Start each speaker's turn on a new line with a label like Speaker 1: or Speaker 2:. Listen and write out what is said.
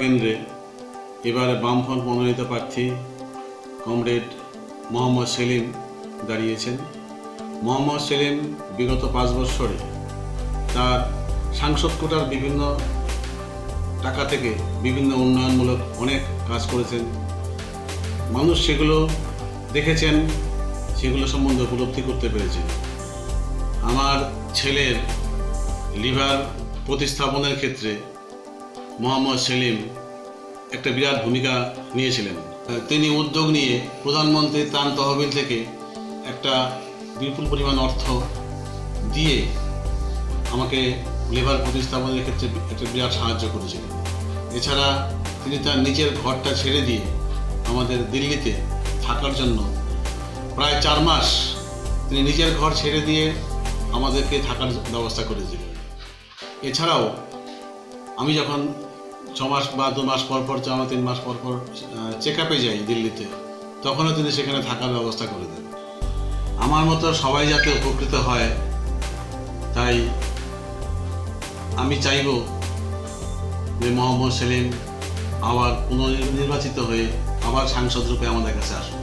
Speaker 1: কেন্দ্রে এবারে বামফ্রন্ট মনোনীত প্রার্থী কমরেড মোহাম্মদ সেলিম দাঁড়িয়েছেন। মোহাম্মদ সেলিম বিগত 5 বছরে তার সাংসদ কোটার বিভিন্ন টাকা থেকে বিভিন্ন উন্নয়নমূলক অনেক কাজ করেছেন। মানুষ সেগুলো দেখেছেন, সেগুলো সম্বন্ধে উপলব্ধি করতে পেরেছেন। আমার ছেলের লিভার প্রতিস্থাপনের ক্ষেত্রে মোহাম্মদ সেলিম একটা বিরাট ভূমিকা নিয়েছিলেন। তিনি উদ্যোগ নিয়ে প্রধানমন্ত্রীর ত্রাণ তহবিল থেকে একটা বিপুল পরিমাণ অর্থ দিয়ে আমাকে লিভার প্রতিস্থাপনের ক্ষেত্রে একটা বিরাট সাহায্য করেছিলেন। এছাড়া তিনি তার নিজের ঘরটা ছেড়ে দিয়ে আমাদের দিল্লিতে থাকার জন্য প্রায় 4 মাস তিনি নিজের ঘর ছেড়ে দিয়ে আমাদেরকে থাকার ব্যবস্থা করেছিলেন। এছাড়াও আমি যখন 6 মাস বা 2 মাস পর পর 3 মাস পর পর চেক আপে যাই দিল্লিতে, তখনও তিনি সেখানে থাকার ব্যবস্থা করে দেন। আমার মতো সবাই যাতে উপকৃত হয়, তাই আমি চাইব যে মোহাম্মদ সেলিম আবার পুনর্নির্বাচিত হয়ে আবার সাংসদ রূপে আমাদের কাছে আসুন।